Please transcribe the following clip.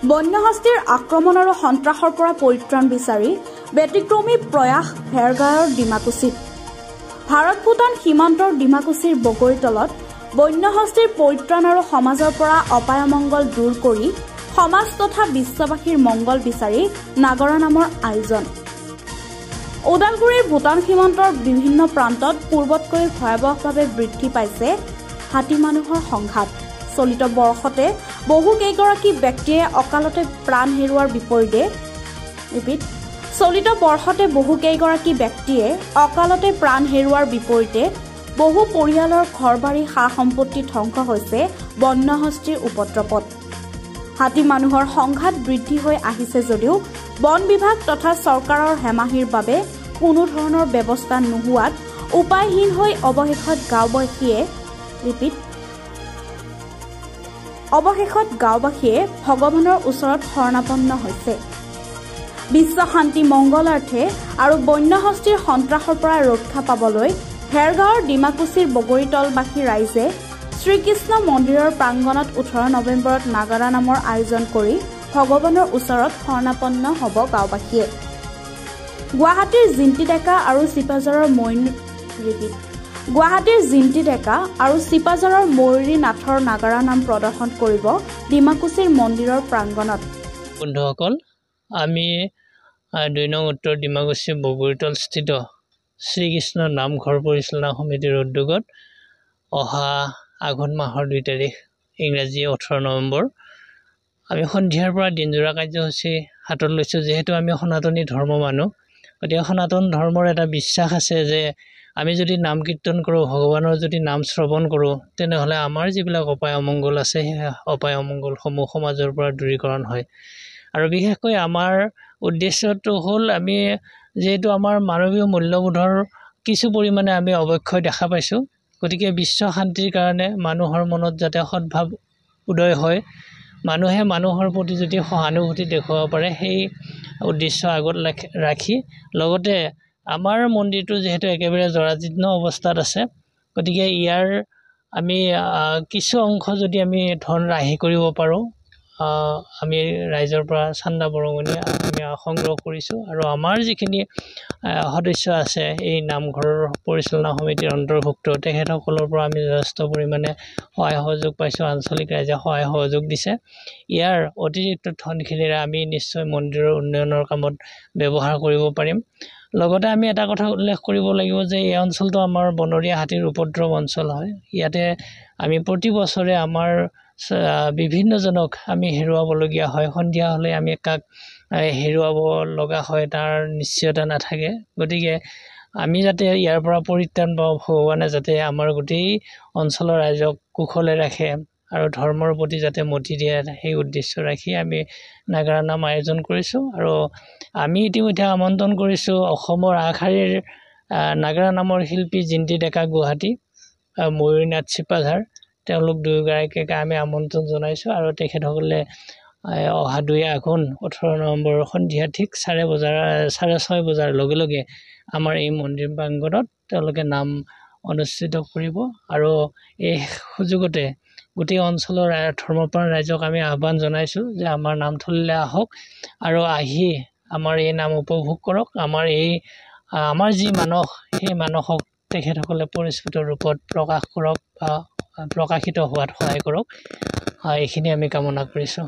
বন্যহস্তীৰ আক্ৰমণ আৰু সন্ত্ৰাসৰ পৰা পৰিত্ৰাণ বিচাৰি ব্যতিক্ৰমী প্ৰয়াস ভেৰগাঁৱৰ ডিমাকুছিত। ভাৰত ভূটান সীমান্তৰ ডিমাকুছিৰ বগৰীতলত বন্যহস্তীৰ পৰিত্ৰাণ আৰু সমাজৰ পৰা অপায়মংগল দূৰ কৰি সমাজ তথা বিশ্ববাসীৰ মংগল বিচাৰি নাগৰা নামৰ আয়োজন। ওদালগুৰিৰ ভূটান সীমান্তৰ বিভিন্ন প্ৰান্তত পূৰ্বতকৈ ভয়াৱহভাৱে বৃদ্ধি পাইছে হাতী মানুহৰ সংঘাত। চলিত বৰ্ষতে বহু কেইগৰাকী ব্যক্তিয়ে অকালতে প্ৰাণ হেৰুৱাৰ বিপৰীতে বহু পৰিয়ালৰ ঘৰবাৰী সা সম্পত্তি ধ্বংস হৈছে বন্যহস্তীৰ উপদ্ৰৱত। হাতী মানুহৰ সংঘাত বৃদ্ধি হৈ আহিছে যদিও বন বিভাগ তথা চৰকাৰৰ হেমাহিৰ বাবে কোনো ধৰণৰ ব্যৱস্থা নোহোৱাত উপায়হীন হৈ অৱশেষত গাঁওবাসীয়ে ভগৱানৰ ওচৰত শৰণাপন্ন হৈছে। বিশ্ব শান্তি মংগলাৰ্থে আৰু বন্যহস্তীৰ সন্ত্ৰাসৰ পৰা ৰক্ষা পাবলৈ ভেৰগাঁৱৰ ডিমাকুছিৰ বগৰীতলবাসী ৰাইজে শ্ৰীকৃষ্ণ মন্দিৰৰ প্ৰাংগণত 18 নৱেম্বৰত নাগাৰা নামৰ আয়োজন কৰি ভগৱানৰ ওচৰত শৰণাপন্ন হ'ব গাঁওবাসীয়ে। গুৱাহাটীৰ জিন্তি ডেকা আৰু চিপাঝাৰৰ ময়ূৰী নাথৰ নাগাৰা নাম প্ৰদৰ্শন কৰিব ডিমাকুছিৰ মন্দিৰৰ প্ৰাংগণত। বন্ধুসকল, আমি 2 নং উত্তৰ ডিমাকুছি বগৰীতল স্থিত শ্ৰীকৃষ্ণ নামঘৰ পৰিচালনা সমিতিৰ উদ্যোগত অহা আঘোণ মাহৰ 2 তাৰিখ ইংৰাজী 18 নৱেম্বৰ আমি সন্ধিয়াৰ পৰা দিনজোৰা কাৰ্যসূচী হাতত লৈছোঁ। যিহেতু আমি সনাতনী ধৰ্ম মানুহ, গতিকে সনাতন ধৰ্মৰ এটা বিশ্বাস আছে যে আমি যদি নাম কীৰ্তন কৰোঁ, ভগৱানৰ যদি নাম শ্ৰৱণ কৰোঁ, তেনেহ'লে আমাৰ যিবিলাক অপায় অমংগল আছে সেই অপায় অমংগলসমূহ সমাজৰ পৰা দূৰীকৰণ হয়। আৰু বিশেষকৈ আমাৰ উদ্দেশ্যটো হ'ল আমি যিহেতু আমাৰ মানৱীয় মূল্যবোধৰ কিছু পৰিমাণে আমি অৱক্ষয় দেখা পাইছোঁ, গতিকে বিশ্ব শান্তিৰ কাৰণে মানুহৰ মনত যাতে সদ্ভাৱ উদয় হয়, মানুহে মানুহৰ প্ৰতি যদি সহানুভূতি দেখুৱাব পাৰে, সেই উদ্দেশ্য আগত ৰাখি লগতে আমাৰ মন্দিৰটো যিহেতু একেবাৰে জৰাজীৰ্ণ অৱস্থাত আছে, গতিকে ইয়াৰ আমি কিছু অংশ যদি আমি ধন ৰাহি কৰিব পাৰোঁ, আমি ৰাইজৰ পৰা চান্দা বৰঙণি আমি সংগ্ৰহ কৰিছোঁ। আৰু আমাৰ যিখিনি সদস্য আছে এই নামঘৰৰ পৰিচালনা সমিতিৰ অন্তৰ্ভুক্ত, তেখেতসকলৰ পৰা আমি যথেষ্ট পৰিমাণে সহায় সহযোগ পাইছোঁ। আঞ্চলিক ৰাইজে সহায় সহযোগ দিছে। ইয়াৰ অতিৰিক্ত ধনখিনিৰে আমি নিশ্চয় মন্দিৰৰ উন্নয়নৰ কামত ব্যৱহাৰ কৰিব পাৰিম। লগতে আমি এটা কথা উল্লেখ কৰিব লাগিব যে এই অঞ্চলটো আমাৰ বনৰীয়া হাতীৰ উপদ্ৰৱ অঞ্চল হয়। ইয়াতে আমি প্ৰতি বছৰে আমাৰ বিভিন্নজনক আমি হেৰুৱাবলগীয়া হয়। সন্ধিয়া হ'লে আমি কাক হেৰুৱাব লগা হয় তাৰ নিশ্চয়তা নাথাকে। গতিকে আমি যাতে ইয়াৰ পৰা পৰিত্ৰাণ পাওঁ, ভগৱানে যাতে আমাৰ গোটেই অঞ্চলৰ ৰাইজক কুশলে ৰাখে আৰু ধৰ্মৰ প্ৰতি যাতে মতি দিয়ে, সেই উদ্দেশ্য ৰাখি আমি নাগাৰা নাম আয়োজন কৰিছোঁ। আৰু আমি ইতিমধ্যে আমন্ত্ৰণ কৰিছোঁ অসমৰ আগশাৰীৰ নাগাৰা নামৰ শিল্পী জিন্তি ডেকা গুৱাহাটী, ময়ূৰী নাথ চিপাঝাৰ, তেওঁলোক দুয়োগৰাকীকে আমি আমন্ত্ৰণ জনাইছোঁ। আৰু তেখেতসকলে অহা 2 আঘোণ 18 নৱেম্বৰ সন্ধিয়া ঠিক 6:30 বজাৰ লগে লগে আমাৰ এই মন্দিৰ প্ৰাংগণত তেওঁলোকে নাম অনুষ্ঠিত কৰিব। আৰু এই সুযোগতে গোটেই অঞ্চলৰ ধৰ্মপ্ৰাণ ৰাইজক আমি আহ্বান জনাইছোঁ যে আমাৰ নামথলীলৈ আহক আৰু আহি আমাৰ এই নাম উপভোগ কৰক। আমাৰ যি মানস, সেই মানসক তেখেতসকলে পৰিস্ফুট ৰূপত প্ৰকাশ কৰক বা প্ৰকাশিত হোৱাত সহায় কৰক। এইখিনি আমি কামনা কৰিছোঁ।